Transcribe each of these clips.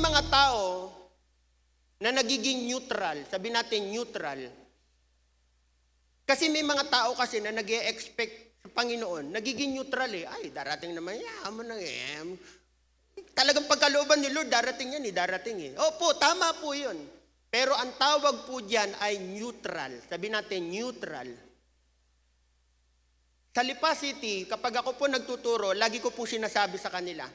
may mga tao na nagiging neutral, sabi natin neutral, kasi may mga tao kasi na nag-e-expect sa Panginoon, nagiging neutral eh. Ay, darating naman, yaman na eh. Talagang pagkalooban ni Lord, darating yan eh, darating eh. Opo, tama po yun. Pero ang tawag po diyan ay neutral. Sabi natin, neutral. Sa Lipa City, kapag ako po nagtuturo, lagi ko po sinasabi sa kanila,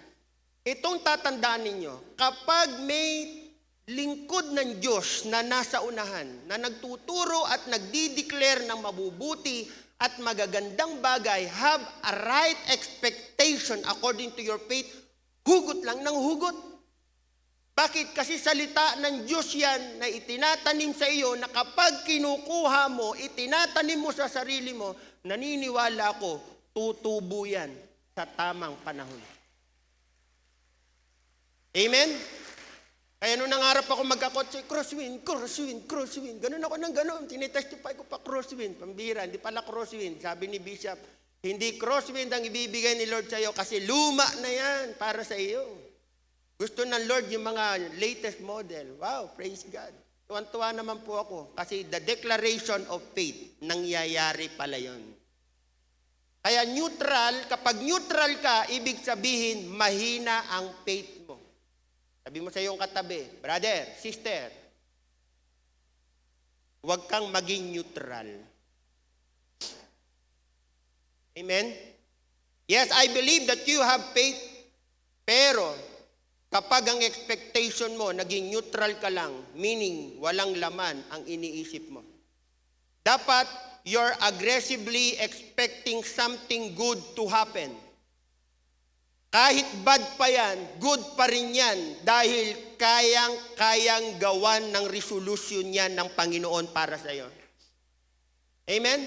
itong tatandaan ninyo, kapag may lingkod ng Diyos na nasa unahan, na nagtuturo at nagdi-declare ng mabubuti at magagandang bagay, have a right expectation according to your faith, hugot lang ng hugot. Bakit? Kasi salita ng Diyos yan na itinatanim sa iyo na kapag kinukuha mo, itinatanim mo sa sarili mo, naniniwala ko, tutubo yan sa tamang panahon. Amen? Kaya nung nangarap ako magkakotse, crosswind. Ganun ako ng ganun. Tinitestify ko pa crosswind. Pambira, hindi pala crosswind. Sabi ni Bishop, hindi crosswind ang ibibigay ni Lord sa iyo kasi luma na yan para sa iyo. Gusto ng Lord yung mga latest model. Wow, praise God. Tuwan-tuwa naman po ako kasi the declaration of faith, nangyayari pala yun. Kaya neutral, kapag neutral ka, ibig sabihin, mahina ang faith mo. Sabi mo sa iyong katabi, brother, sister, huwag kang maging neutral. Amen? Yes, I believe that you have faith, pero kapag ang expectation mo, naging neutral ka lang, meaning walang laman ang iniisip mo. Dapat, you're aggressively expecting something good to happen. Kahit bad pa yan, good pa rin yan dahil kayang gawan ng resolution yan ng Panginoon para sa iyo. Amen?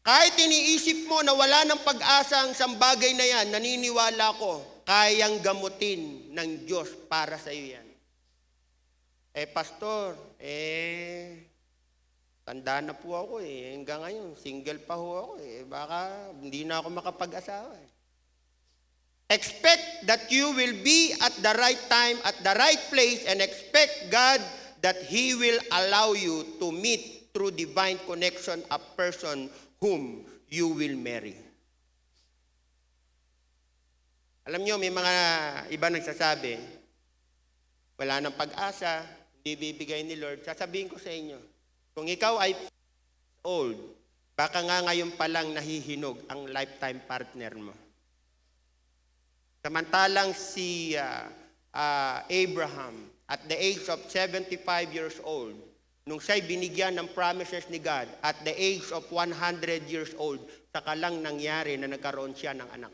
Kahit iniisip mo na wala ng pag-asa ang isang bagay na yan, naniniwala ko, kayang gamutin ng Diyos para sa iyo yan. Pastor, tanda na po ako hanggang ngayon, single pa ho ako baka hindi na ako makapag-asawa Expect that you will be at the right time, at the right place, and expect God that He will allow you to meet through divine connection a person whom you will marry. Alam nyo, may mga iba nagsasabi, wala nang pag-asa, hindi bibigay ni Lord. Sasabihin ko sa inyo, kung ikaw ay old, baka nga ngayon pa lang nahihinog ang lifetime partner mo. Samantalang si Abraham, at the age of 75 years old, nung siya'y binigyan ng promises ni God, at the age of 100 years old, saka lang nangyari na nagkaroon siya ng anak.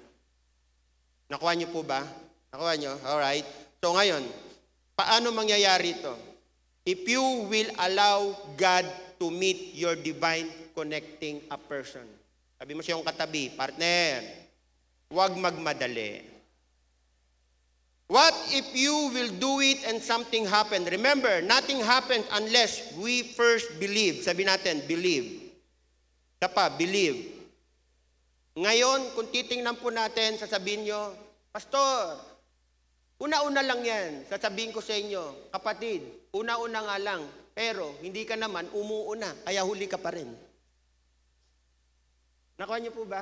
Nakuha niyo po ba? Nakuha niyo? Alright. So ngayon, paano mangyayari ito? If you will allow God to meet your divine connecting a person. Sabi mo siyang katabi, partner, huwag magmadali. What if you will do it and something happen? Remember, nothing happens unless we first believe. Sabi natin, believe. Isa pa, believe. Ngayon, kung titingnan po natin, sasabihin nyo, Pastor, una-una lang yan. Sasabihin ko sa inyo, kapatid, una-una nga lang, pero hindi ka naman umuuna, kaya huli ka pa rin. Nakuha niyo po ba?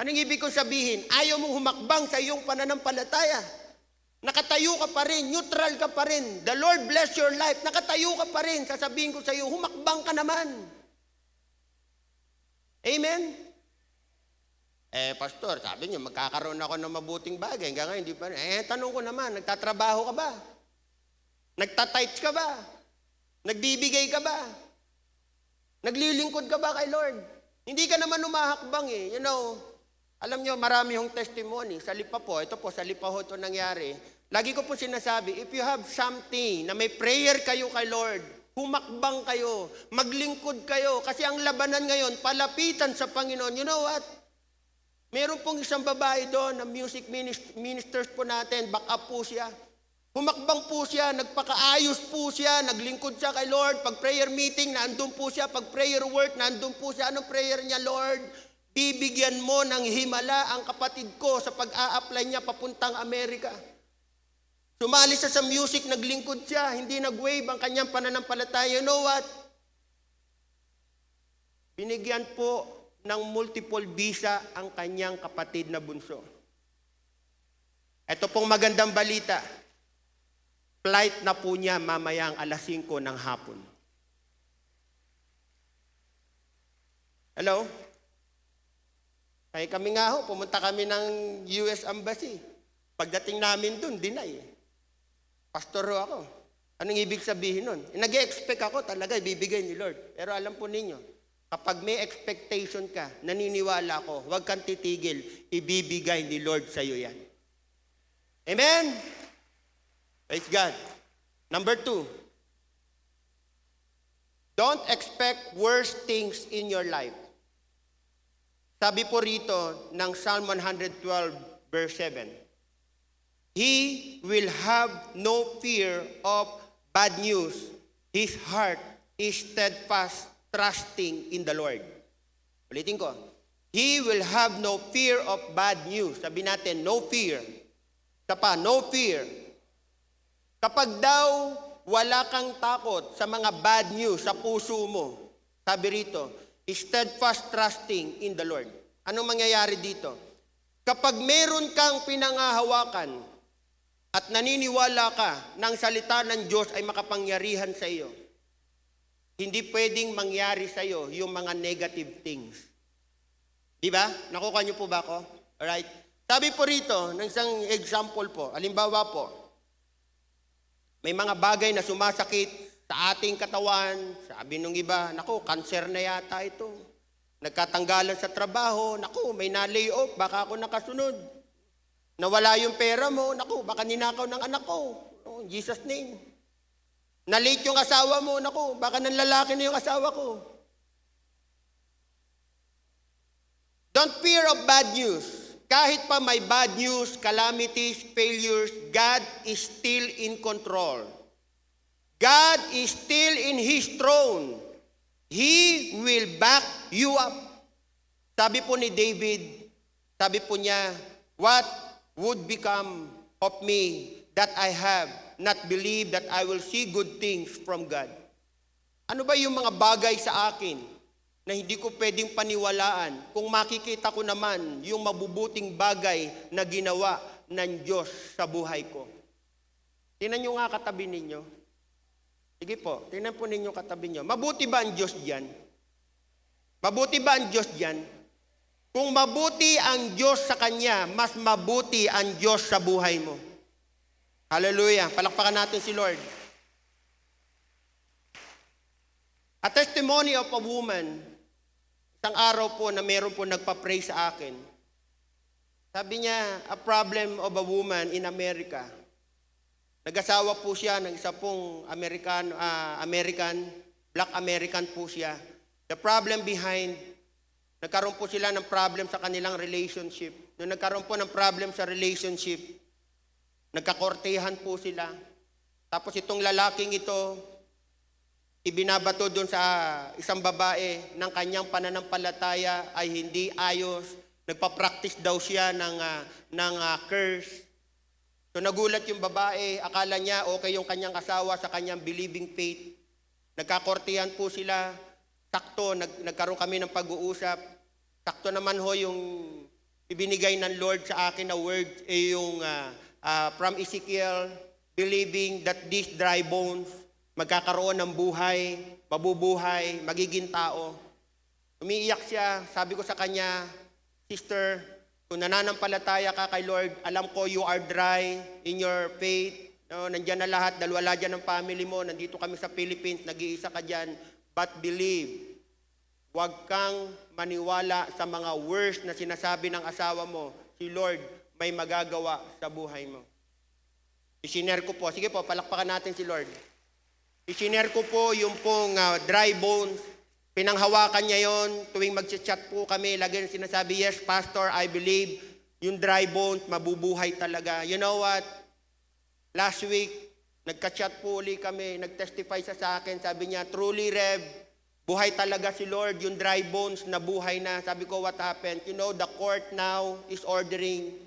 Anong ibig kong sabihin? Ayaw mong humakbang sa iyong pananampalataya. Nakatayo ka pa rin, neutral ka pa rin. The Lord bless your life. Nakatayo ka pa rin. Sasabihin ko sa iyo, humakbang ka naman. Amen? Pastor, sabi niyo, magkakaroon ako ng mabuting bagay. Hanggang ngayon, hindi pa rin. Tanong ko naman, nagtatrabaho ka ba? Nagtatights ka ba? Nagbibigay ka ba? Naglilingkod ka ba kay Lord? Hindi ka naman umahakbang You know, alam niyo, marami yung testimony. Sa Lipa po, ito po, sa Lipa ho ito nangyari. Lagi ko po sinasabi, if you have something na may prayer kayo kay Lord, humakbang kayo, maglingkod kayo. Kasi ang labanan ngayon, palapitan sa Panginoon. You know what? Meron pong isang babae doon na music ministers po natin, back up po siya. Humakbang po siya, nagpakaayos po siya, naglingkod siya kay Lord. Pag prayer meeting, naandun po siya. Pag prayer work, naandun po siya. Anong prayer niya, Lord? Bibigyan mo ng himala ang kapatid ko sa pag-a-apply niya papuntang Amerika. Sumali siya sa music, naglingkod siya, hindi nag-wave ang kanyang pananampalataya. You know what? Binigyan po ng multiple visa ang kanyang kapatid na bunso. Ito pong magandang balita. Flight na po niya mamayang alas 5 ng hapon. Hello? Kaya kami nga ho, pumunta kami ng US Embassy. Pagdating namin dun, deny. Pastor ho ako. Anong ibig sabihin nun? Nag-expect ako talaga, ibibigay ni Lord. Pero alam po ninyo, kapag may expectation ka, naniniwala ko, huwag kang titigil, ibibigay ni Lord sa iyo yan. Amen? Praise God. Number 2, don't expect worse things in your life. Sabi po rito ng Psalm 112 verse 7, He will have no fear of bad news. His heart is steadfast, trusting in the Lord. Ulitin ko. He will have no fear of bad news. Sabi natin, no fear. Sapa, no fear. Kapag daw wala kang takot sa mga bad news sa puso mo, sabi rito, steadfast trusting in the Lord. Anong mangyayari dito? Kapag meron kang pinangahawakan at naniniwala ka ng salita ng Diyos ay makapangyarihan sa iyo, hindi pwedeng mangyari sa iyo yung mga negative things. Di ba? Nakuha niyo po ba ako? Alright? Sabi po rito, ng isang example po, halimbawa po, may mga bagay na sumasakit sa ating katawan. Sabi nung iba, naku, cancer na yata ito. Nagkatanggalan sa trabaho, naku, may na-lay off, baka ako nakasunod. Nawala yung pera mo, naku, baka ninakaw ng anak ko. Oh, in Jesus' name. Na-late yung asawa mo, naku, baka nanlalaki na yung asawa ko. Don't fear of bad news. Kahit pa may bad news, calamities, failures, God is still in control. God is still in His throne. He will back you up. Sabi po ni David, sabi po niya, what would become of me that I have not believed that I will see good things from God? Ano ba yung mga bagay sa akin na hindi ko pwedeng paniwalaan kung makikita ko naman yung mabubuting bagay na ginawa ng Diyos sa buhay ko? Tingnan nyo nga katabi ninyo. Sige po, tingnan po ninyo katabi nyo. Mabuti ba ang Diyos diyan? Mabuti ba ang Diyos diyan? Kung mabuti ang Diyos sa Kanya, mas mabuti ang Diyos sa buhay mo. Hallelujah. Palakpakan natin si Lord. A testimony of a woman, isang araw po na meron po nagpa-pray sa akin. Sabi niya, a problem of a woman in America. Nag-asawa po siya ng isa pong Black American po siya. The problem behind, nagkaroon po sila ng problem sa kanilang relationship. Nung nagkaroon po ng problem sa relationship, nagkakortehan po sila. Tapos itong lalaking ito, ibinabato doon sa isang babae ng kanyang pananampalataya ay hindi ayos. Nagpa-practice daw siya ng curse. So nagulat yung babae, akala niya okay yung kanyang asawa sa kanyang believing faith. Nagkakortehan po sila. Sakto, nagkaroon kami ng pag-uusap. Sakto naman ho yung ibinigay ng Lord sa akin na word, yung from Ezekiel, believing that these dry bones magkakaroon ng buhay, mabubuhay, magiging tao. Umiiyak siya, sabi ko sa kanya, sister, kung nananampalataya ka kay Lord, alam ko you are dry in your faith. No, nandiyan na lahat, dahil wala dyan ang family mo, nandito kami sa Philippines, nag-iisa ka dyan. But believe, huwag kang maniwala sa mga words na sinasabi ng asawa mo. Si Lord may magagawa sa buhay mo. Isinare ko po, sige po, palakpakan natin si Lord. Isinare ko po yung pong dry bones. Pinanghawakan niya yon, tuwing mag-chat po kami, lagi na sinasabi, yes, Pastor, I believe, yung dry bones, mabubuhay talaga. You know what? Last week, nagka-chat po uli kami, nag-testify sa akin, sabi niya, truly, Rev, buhay talaga si Lord, yung dry bones na buhay na. Sabi ko, what happened? You know, the court now is ordering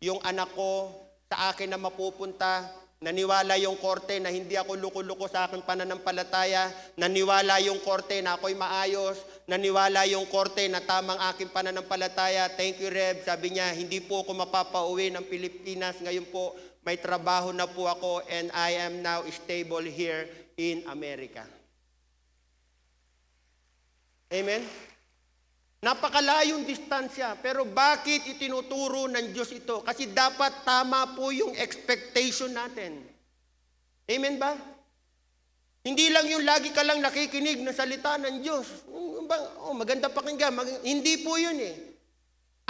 yung anak ko sa akin na mapupunta. Naniwala yung korte na hindi ako luko-luko sa aking pananampalataya. Naniwala yung korte na ako'y maayos. Naniwala yung korte na tamang aking pananampalataya. Thank you, Reb. Sabi niya, hindi po ako mapapauwi ng Pilipinas. Ngayon po, may trabaho na po ako and I am now stable here in America. Amen? Napakalayong distansya, pero bakit itinuturo ng Diyos ito? Kasi dapat tama po yung expectation natin. Amen ba? Hindi lang yung lagi ka lang nakikinig ng salita ng Diyos. Maganda pakinggan. Hindi po yun eh.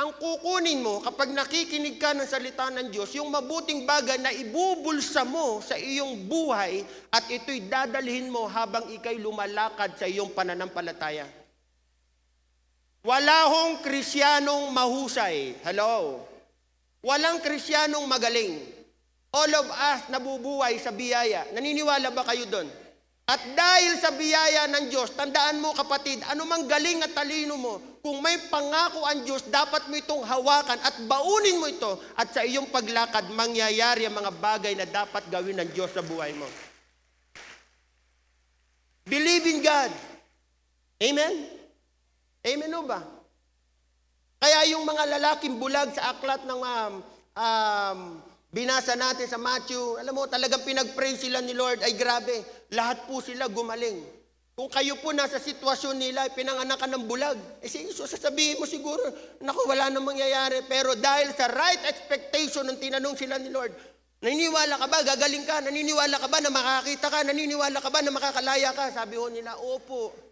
Ang kukunin mo kapag nakikinig ka ng salita ng Diyos, yung mabuting bagay na ibubulsa mo sa iyong buhay at ito'y dadalhin mo habang ikay lumalakad sa iyong pananampalataya. Wala hong Krisyanong mahusay. Hello? Walang Krisyanong magaling. All of us nabubuhay sa biyaya. Naniniwala ba kayo doon? At dahil sa biyaya ng Diyos, tandaan mo kapatid, anumang galing at talino mo, kung may pangako ang Diyos, dapat mo itong hawakan at baunin mo ito at sa iyong paglakad, mangyayari ang mga bagay na dapat gawin ng Diyos sa buhay mo. Believe in God. Amen? Amen o ba? Kaya yung mga lalaking bulag sa aklat ng binasa natin sa Matthew, alam mo, talagang pinag-pray sila ni Lord, ay grabe, lahat po sila gumaling. Kung kayo po nasa sitwasyon nila, pinanganakan ng bulag, sasabihin mo siguro, naku, wala nang mangyayari. Pero dahil sa right expectation ng tinanong sila ni Lord, naniniwala ka ba, gagaling ka? Naniniwala ka ba na makakita ka? Naniniwala ka ba na makakalaya ka? Sabi ho nila, opo.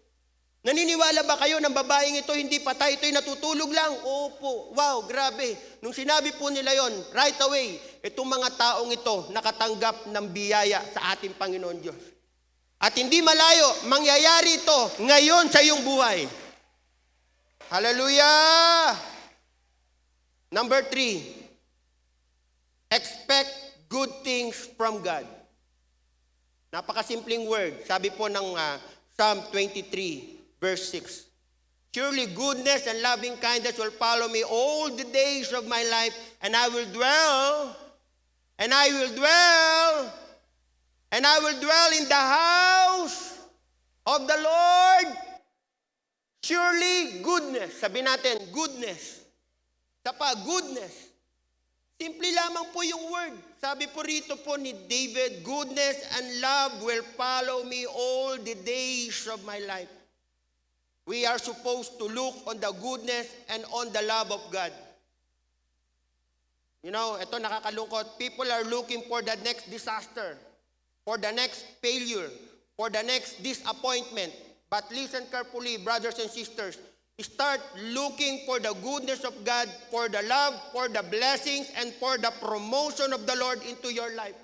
Naniniwala ba kayo ng babaeng ito hindi patay, ito'y natutulog lang? Opo. Wow, grabe. Nung sinabi po nila yon, right away, itong mga taong ito nakatanggap ng biyaya sa ating Panginoon Diyos. At hindi malayo, mangyayari ito ngayon sa iyong buhay. Hallelujah! Number 3, expect good things from God. Napakasimpleng word. Sabi po ng Psalm 23, Verse 6. Surely goodness and loving kindness will follow me all the days of my life, and I will dwell in the house of the Lord. Surely goodness. Sabi natin, goodness. Goodness. Simple lamang po yung word. Sabi po rito po ni David, goodness and love will follow me all the days of my life. We are supposed to look on the goodness and on the love of God. You know, ito nakakalungkot. People are looking for the next disaster, for the next failure, for the next disappointment. But listen carefully, brothers and sisters. Start looking for the goodness of God, for the love, for the blessings, and for the promotion of the Lord into your life.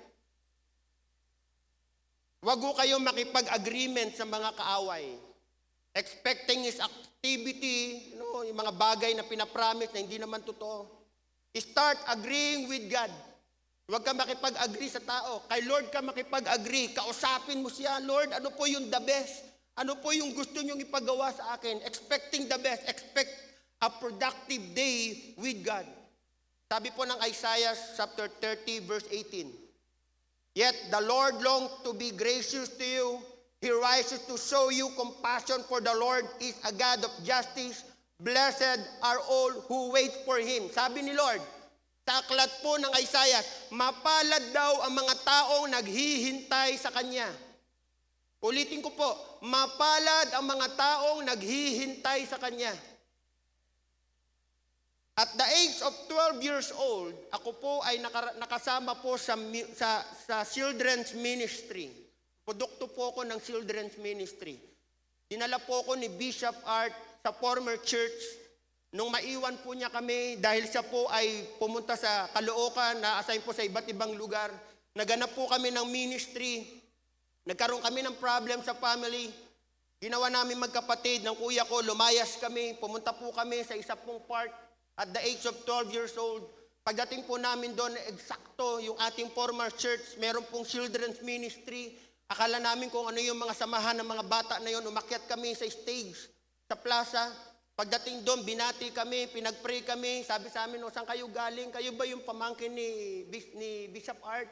Wag ho kayong makipag-agreement sa mga kaaway. Expecting his activity, yung mga bagay na pinapromise na hindi naman totoo. Start agreeing with God. Huwag ka makipag-agree sa tao. Kay Lord ka makipag-agree. Kausapin mo siya, Lord, ano po yung the best? Ano po yung gusto niyong ipagawa sa akin? Expecting the best. Expect a productive day with God. Sabi po ng Isaiah chapter 30, verse 18. Yet the Lord longed to be gracious to you. He rises to show you compassion, for the Lord is a God of justice. Blessed are all who wait for Him. Sabi ni Lord, sa aklat po ng Isaiah, mapalad daw ang mga taong naghihintay sa Kanya. Ulitin ko po, mapalad ang mga taong naghihintay sa Kanya. At the age of 12 years old, ako po ay nakasama po sa children's ministry. Produkto po ako ng children's ministry. Dinala po ako ni Bishop Art sa former church. Nung maiwan po niya kami, dahil siya po ay pumunta sa Caloocan, na-assign po sa iba't ibang lugar. Naganap po kami ng ministry. Nagkaroon kami ng problem sa family. Ginawa namin magkapatid ng kuya ko, lumayas kami. Pumunta po kami sa isa pong park at the age of 12 years old. Pagdating po namin doon, eksakto yung ating former church, meron pong children's ministry. Akala namin kung ano yung mga samahan ng mga bata na yun, umakyat kami sa stage, sa plaza. Pagdating doon, binati kami, pinag-pray kami. Sabi sa amin, saan kayo galing? Kayo ba yung pamangkin ni Bishop Art?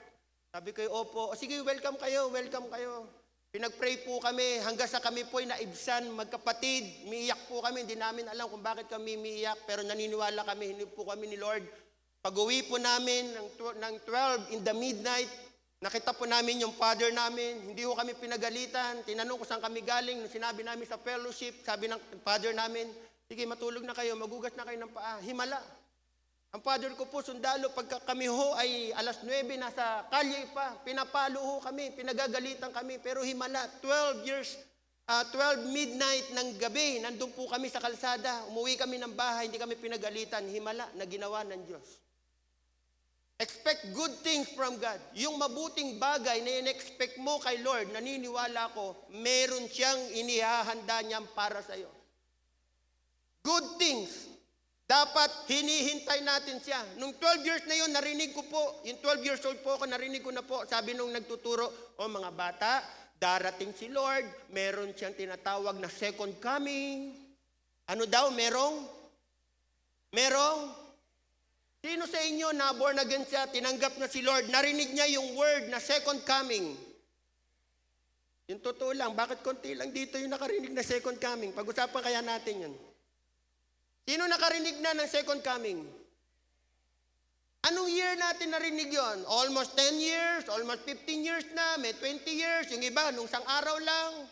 Sabi ko, opo. O sige, welcome kayo, welcome kayo. Pinag-pray po kami hanggang sa kami po'y naibsan, magkapatid. Miiyak po kami, hindi namin alam kung bakit kami miiyak, pero naniniwala kami, hindi po kami ni Lord. Pag-uwi po namin ng 12 in the midnight, nakita po namin yung father namin, hindi po kami pinagalitan. Tinanong ko saan kami galing, nung sinabi namin sa fellowship, sabi ng father namin, sige, matulog na kayo, magugas na kayo ng paa. Himala. Ang father ko po, sundalo, pagka kami ho ay alas 9, nasa kalye pa, pinapalo ho kami, pinagagalitan kami, pero himala, 12 midnight ng gabi, nandun po kami sa kalsada, umuwi kami ng bahay, hindi kami pinagalitan, himala na ginawa ng Diyos. Expect good things from God. Yung mabuting bagay na in-expect mo kay Lord, naniniwala ko, meron siyang inihahanda niyang para sa'yo. Good things. Dapat hinihintay natin siya. Nung 12 years na yun, narinig ko po, yung 12 years old po ako, narinig ko na po, sabi nung nagtuturo, mga bata, darating si Lord, meron siyang tinatawag na second coming. Ano daw, merong? Sino sa inyo na born again siya, tinanggap na si Lord, narinig niya yung word na second coming? Yung totoo lang, bakit konti lang dito yung nakarinig na second coming? Pag-usapan kaya natin yun. Sino nakarinig na ng second coming? Anong year natin narinig yon? Almost 10 years, almost 15 years na, may 20 years, yung iba, nung isang araw lang.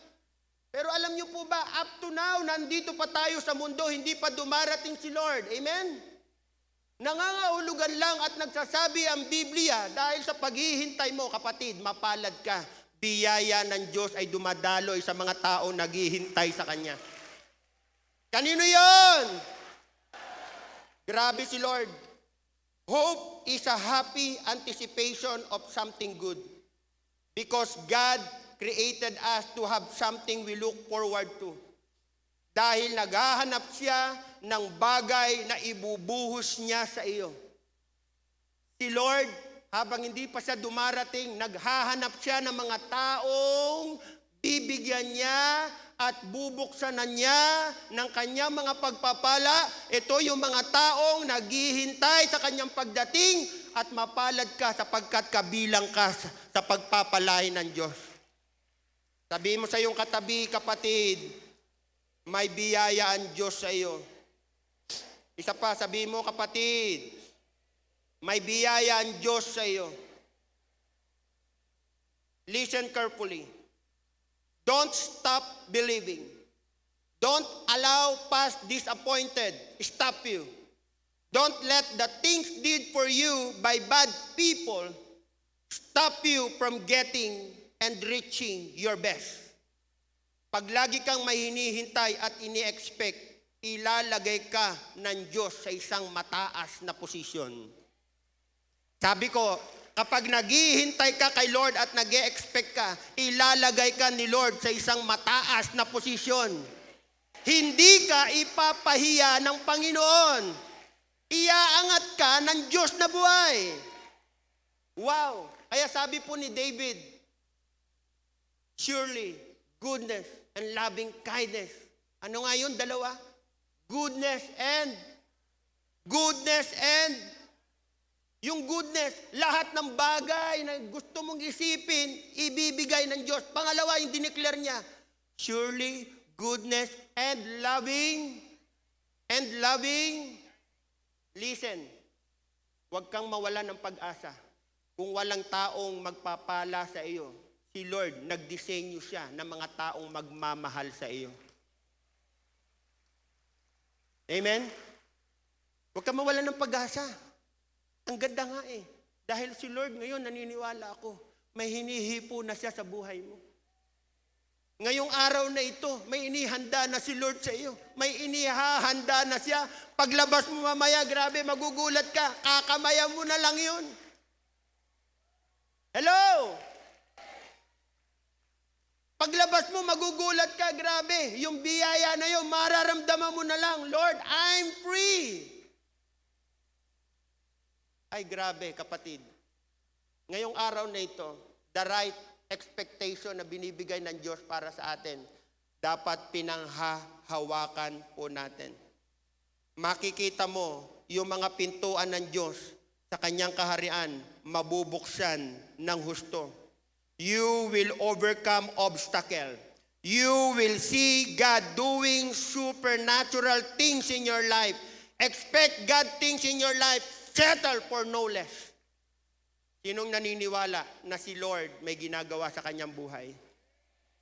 Pero alam niyo po ba, up to now, nandito pa tayo sa mundo, hindi pa dumarating si Lord. Amen? Nangangahulugan lang at nagsasabi ang Biblia, dahil sa paghihintay mo, kapatid, mapalad ka. Biyaya ng Diyos ay dumadaloy sa mga tao naghihintay sa Kanya. Kanino yon? Grabe si Lord. Hope is a happy anticipation of something good. Because God created us to have something we look forward to. Dahil naghahanap siya ng bagay na ibubuhos niya sa iyo. Si Lord, habang hindi pa siya dumarating, naghahanap siya ng mga taong bibigyan niya at bubuksan na niya ng kanyang mga pagpapala. Ito yung mga taong naghihintay sa kanyang pagdating at mapalad ka sapagkat kabilang ka sa pagpapalain ng Diyos. Sabihin mo sa iyong katabi, kapatid, may biyaya ang Diyos sa iyo. Isa pa, sabihin mo, kapatid, may biyaya ang Diyos sa iyo. Listen carefully. Don't stop believing. Don't allow past disappointed stop you. Don't let the things did for you by bad people stop you from getting and reaching your best. Pag lagi kang may hinihintay at ini-expect, ilalagay ka ng Diyos sa isang mataas na posisyon. Sabi ko, kapag naghihintay ka kay Lord at nag-e-expect ka, ilalagay ka ni Lord sa isang mataas na posisyon. Hindi ka ipapahiya ng Panginoon. Iaangat ka ng Diyos na buhay. Wow! Kaya sabi po ni David, surely, goodness and loving kindness. Ano nga yun? Dalawa? Goodness and yung goodness, lahat ng bagay na gusto mong isipin, ibibigay ng Diyos. Pangalawa, yung dineclare niya, surely, goodness, and loving. Listen, huwag kang mawalan ng pag-asa. Kung walang taong magpapala sa iyo, si Lord, nagdisenyo siya ng mga taong magmamahal sa iyo. Amen? Huwag kang mawalan ng pag-asa. Ang ganda nga eh. Dahil si Lord ngayon, naniniwala ako, may hinihipo na siya sa buhay mo. Ngayong araw na ito, may inihanda na si Lord sa iyo. May inihahanda na siya. Paglabas mo mamaya, grabe, magugulat ka. Kakamaya mo na lang yun. Hello? Paglabas mo, magugulat ka, grabe. Yung biyaya na yun, mararamdaman mo na lang, Lord, I'm free. Ay, grabe, kapatid. Ngayong araw na ito, the right expectation na binibigay ng Diyos para sa atin. dapat pinanghahawakan po natin. Makikita mo yung mga pintuan ng Diyos sa kanyang kaharian, mabubuksan ng husto. You will overcome obstacle. You will see God doing supernatural things in your life. Expect God things in your life. Settle for no less. Sinong naniniwala na si Lord may ginagawa sa kanyang buhay?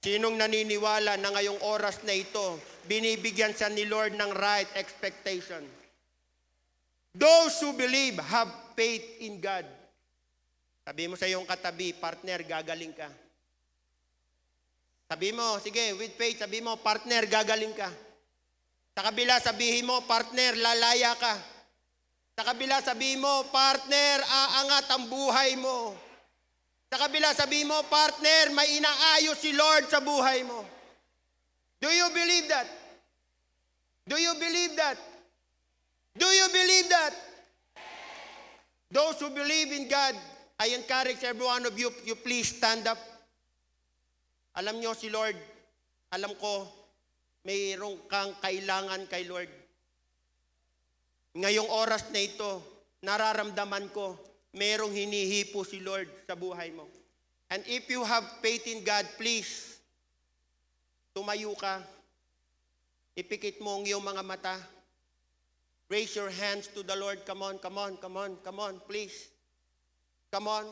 Sinong naniniwala na ngayong oras na ito, binibigyan siya ni Lord ng right expectation? Those who believe have faith in God. Sabi mo sa iyong katabi, partner, gagaling ka. Sabi mo, sige, with faith, sabi mo, partner, gagaling ka. Sa kabila, sabihin mo, partner, lalaya ka. Sa kabila, sabihin mo, partner, aangat ang buhay mo. Sa kabila, sabihin mo, partner, may inaayos si Lord sa buhay mo. Do you believe that? Do you believe that? Do you believe that? Those who believe in God, I encourage every one of you, you please stand up. Alam nyo si Lord, alam ko, mayroong kang kailangan kay Lord. Ngayong oras na ito, nararamdaman ko, mayroong hinihipo si Lord sa buhay mo. And if you have faith in God, please, tumayo ka. Ipikit mo ang iyong mga mata. Raise your hands to the Lord. Come on, come on, come on, come on, please. Come on.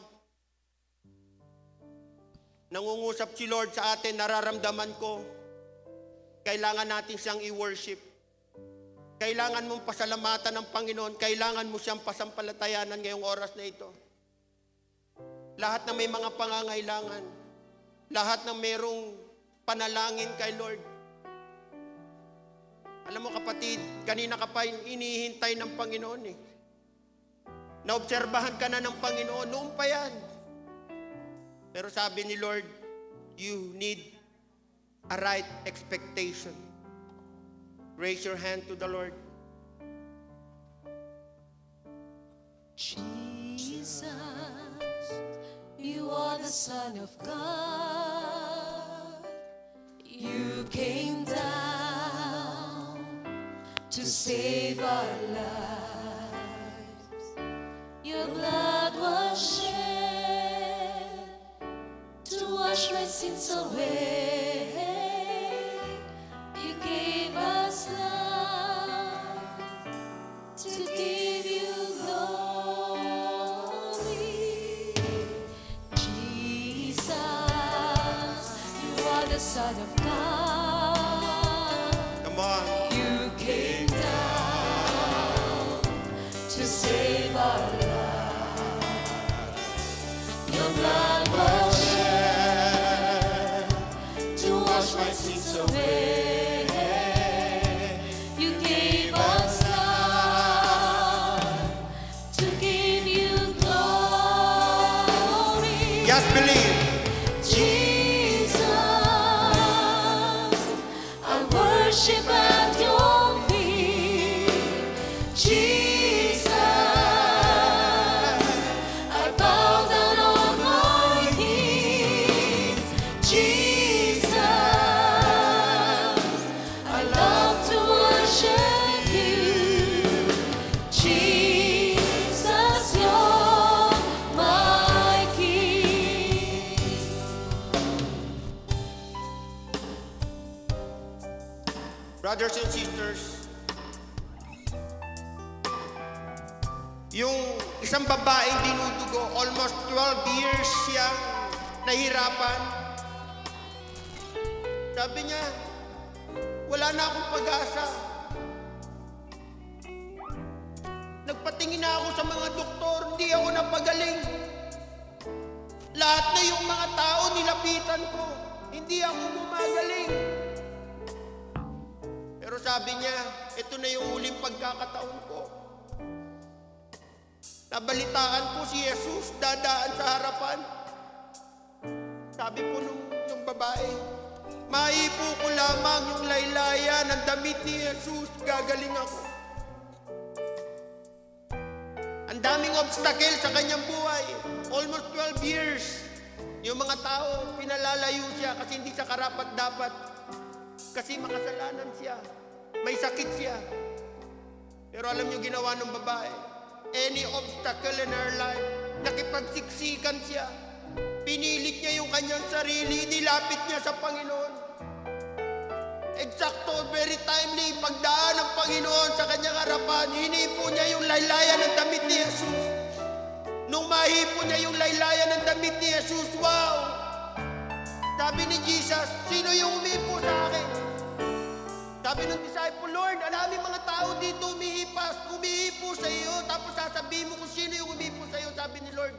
Nangungusap si Lord sa atin, nararamdaman ko. Kailangan natin siyang i-worship. Kailangan mong pasalamatan ng Panginoon. Kailangan mo siyang pasampalatayanan ngayong oras na ito. Lahat na may mga pangangailangan. Lahat na mayroong panalangin kay Lord. Alam mo kapatid, kanina ka pa inihintay ng Panginoon eh. Naobserbahan ka na ng Panginoon, noon pa yan. Pero sabi ni Lord, you need a right expectation. Raise your hand to the Lord. Jesus, you are the Son of God. You came down to save our lives. Your blood was shed to wash my sins away. You gave us love to give you glory. Jesus, you are the Son of God. Come on. You came down to save our lives. Your blood was shed to wash my sins away. You gave us love to give you glory. Just believe. Jesus, I worship at your feet. Jesus, I bow down on my knees. Jesus, I love to worship you. Jesus, you're my King. Brothers and sisters, yung isang babaeng dinudugo, almost 12 years siyang nahirapan. Sabi niya, wala na akong pag-asa. Nagpatingin na ako sa mga doktor, hindi ako napagaling. Lahat na yung mga tao nilapitan ko, hindi ako gumagaling. Pero sabi niya, ito na yung huling pagkakataon ko. Nabalitaan po si Jesus, dadaan sa harapan. Sabi po nung babae, maipo ko lamang yung laylayan ng damit ni Jesus, gagaling ako. Ang daming obstacle sa kanyang buhay. Almost 12 years. Yung mga tao, pinalalayo siya kasi hindi siya karapat-dapat. Kasi makasalanan siya. May sakit siya. Pero alam niyo ginawa ng babae? Any obstacle in her life, nakipagsiksikan siya. Pinilit niya yung kanyang sarili, inilapit niya sa Panginoon. Eksakto, very timely, pagdaan ng Panginoon sa kanyang harapan, hinipo niya yung laylayan ng damit ni Jesus. Nung mahipo niya yung laylayan ng damit ni Jesus, wow! Sabi ni Jesus, sino yung umipo sa akin? Sabi ng disciple, Lord, alaming mga tao dito umihipo sa iyo. Tapos sasabihin mo kung sino yung umipo sa iyo. Sabi ni Lord,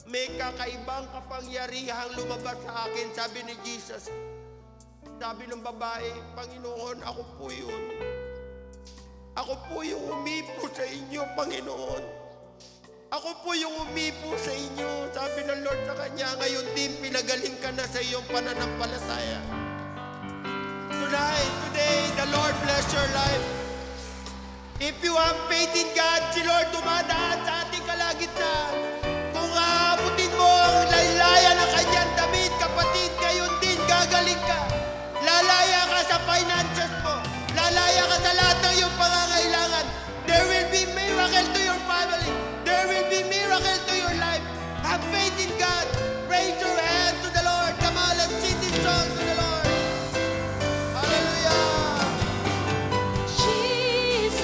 may kakaibang kapangyarihang lumabas sa akin. Sabi ni Jesus. Sabi ng babae, Panginoon, ako po yun. Ako po yung umipo sa inyo, Panginoon. Ako po yung umipo sa inyo. Sabi ng Lord sa kanya, ngayon din pinagaling ka na sa iyong pananampalataya. Tonight, today, the Lord bless your life. If you have faith in God, si Lord dumadaan sa ating kalagitnaan. Kung aabutin mo ang laylayan ng kanyang damit, kapatid, ngayon din gagaling ka. Lalaya ka sa finances mo. Lalaya ka sa lahat ng iyong pangangailangan. There will be miracle to your family. There will be miracle to your life. Have faith in God. Raise your hand to the Lord. Come on, let's sing this song to the Lord. Hallelujah. Jesus,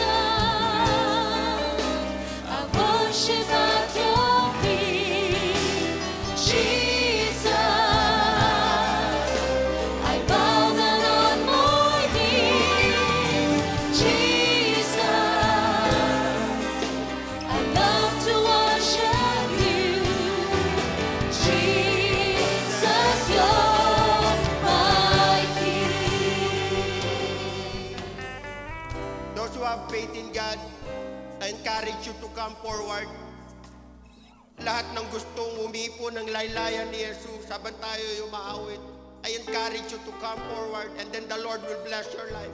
I worship at your feet. Jesus, I bow down on my knees. Jesus, I love to worship you. Jesus, you're my King. Those who have faith in God, I encourage you to come forward. Lahat ng gustong umipo ng laylayan ni Jesus, habang tayo yung maawit, I encourage you to come forward and then the Lord will bless your life.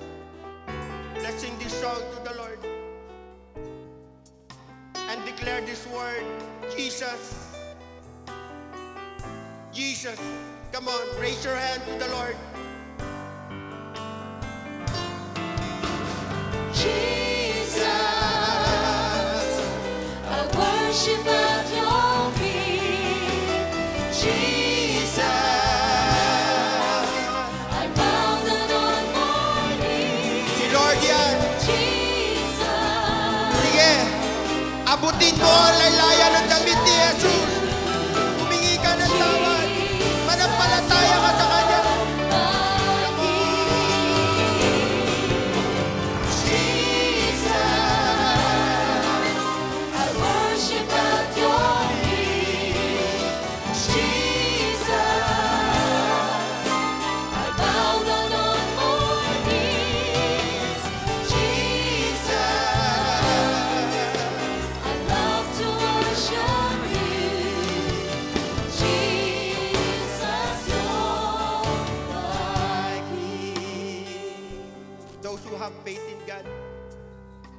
Let's sing this song to the Lord and declare this word, Jesus. Jesus. Come on, raise your hand to the Lord. Jesus, I worship at your feet. Jesus, I bow down on my knees. Si Lord yan. Jesus, Sige, abutin mo ang laylayan ng damit ni Jesus. Humingi ka ng tawad. Manampalataya ka sa Kanya. my King. Jesus, I worship at your feet. Jesus, I bow down on my knees. Jesus, I love to worship you. Jesus, you're my King. Those who have faith in God,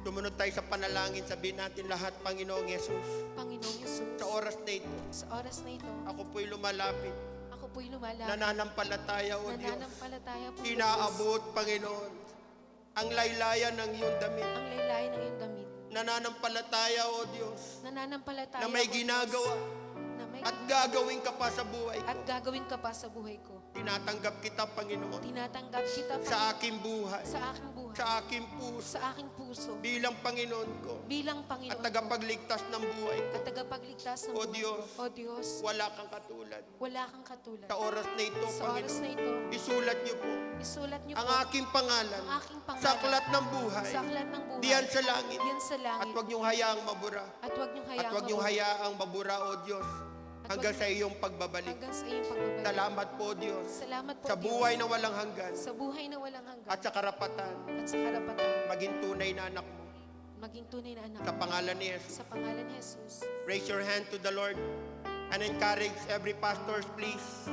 sumunod tayo sa panalangin, sabihin natin lahat, Panginoong Jesus, Panginoong Yesus, sa oras na ito, sa oras na ito, ako po'y lumalapit, ako po'y lumalapit. nananampalataya, O Diyos, Nananampalataya po, inaabot, Panginoon, ang laylayan ng iyong damit. ang laylayan ng iyong damit. Nananampalataya, O Diyos, Nananampalataya na may po, Diyos, ginagawa na may at gagawin ka pa sa buhay at ko. gagawin ka pa sa buhay ko. Tinatanggap kita, Panginoon, Tinatanggap kita pa sa aking buhay, sa aking buhay, sa aking puso, sa aking puso, bilang Panginoon ko bilang at Panginoon ko, tagapagligtas ng buhay ko. at tagapagligtas ng O buhay Diyos, ko. O Diyos, Wala kang katulad. wala kang katulad. Sa oras na ito, Sa oras Panginoon, na ito, isulat niyo po isulat niyo ang po aking pangalan ang aking pangalan sa aklat ng buhay, sa aklat ng buhay, diyan sa langit. diyan sa At langit, huwag niyong hayaang mabura. at huwag niyong At hayaang huwag niyong mabura. hayaang mabura, O Diyos, At hanggang huwag sa iyong pagbabalik. hanggang sa iyong pagbabalik. Salamat po, Diyos, Salamat po, sa Diyos, buhay na walang hanggan sa buhay na walang hanggan at sa karapatan, at sa karapatan, maging tunay na anak mo. maging tunay na anak Sa pangalan ni Jesus. sa pangalan ni Jesus. Raise your hand to the Lord and encourage every pastor, please.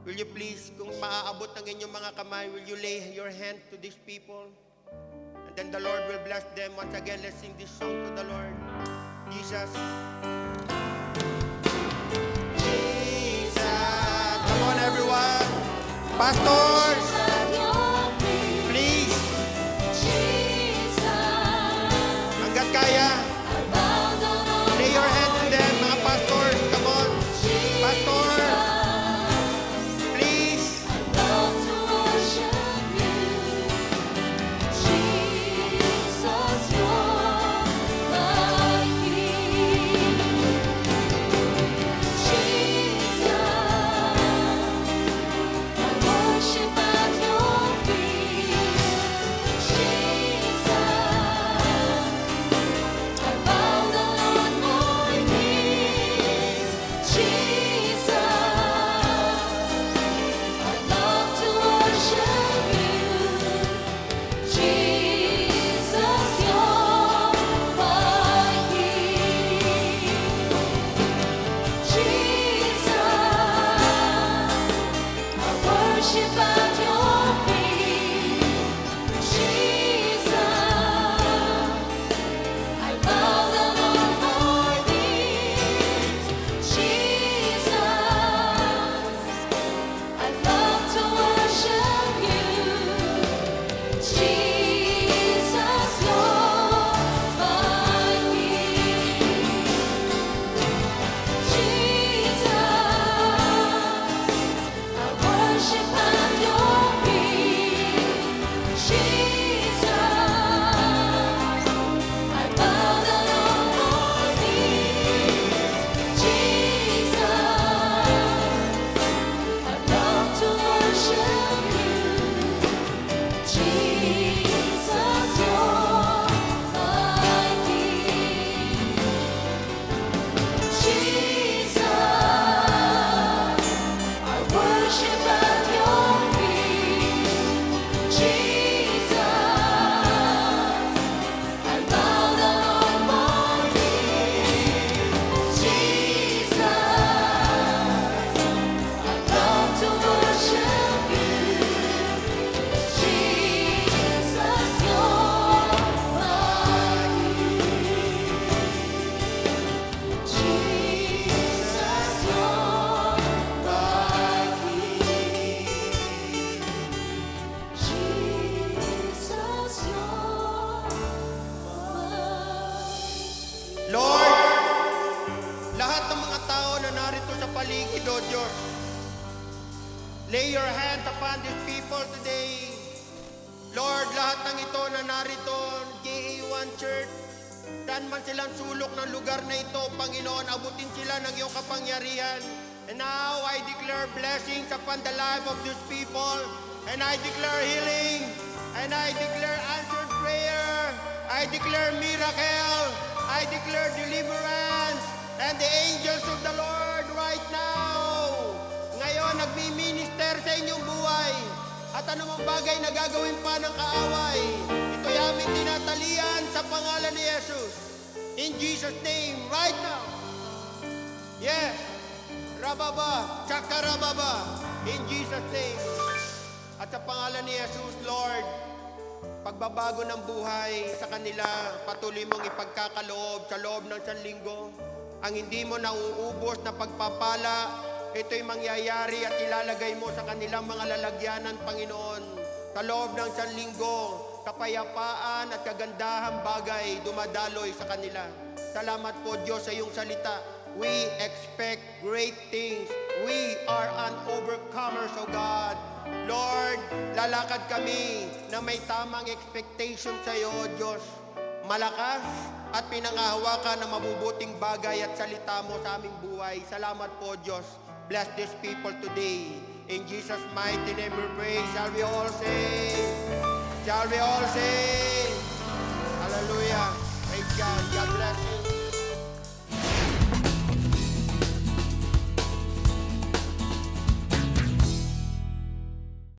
Will you please, kung maaabot ng inyong mga kamay, will you lay your hand to these people? And then the Lord will bless them. Once again, let's sing this song to the Lord. Jesus. Jesus. Come on, everyone. Pastors. At your paligid, O Diyos. Lay your hands upon these people today. Lord, lahat ng ito na narito, GA1 Church, saan man silang sulok ng lugar na ito, Panginoon, abutin sila ng iyong kapangyarihan. And now, I declare blessings upon the life of these people. And I declare healing. And I declare answered prayer. I declare miracle. I declare deliverance. And the angels of the Lord right now, ngayon, nagmi-minister sa inyong buhay. At anumang bagay na gagawin pa ng kaaway, ito'y aming tinatalian sa pangalan ni Jesus. In Jesus' name, right now. Yes. Rababa, Chakarababa. In Jesus' name. At sa pangalan ni Jesus, Lord, pagbabago ng buhay sa kanila, patuloy mong ipagkakaloob sa loob ng isang linggo. Ang hindi mo nauubos na pagpapala, ito'y mangyayari at ilalagay mo sa kanilang mga lalagyanan, Panginoon. Sa loob ng isang linggo, kapayapaan at kagandahang bagay dumadaloy sa kanila. Salamat po, Diyos, sa iyong salita. We expect great things. We are an overcomers, O God. Lord, lalakad kami na may tamang expectation sa iyo, O Diyos. Malakas at pinangahawakan ng mabubuting bagay at salita mo sa aming buhay. Salamat po, Diyos. Bless these people today. In Jesus' mighty name we pray. Shall we all say? Shall we all say? Hallelujah. Praise God. God bless you.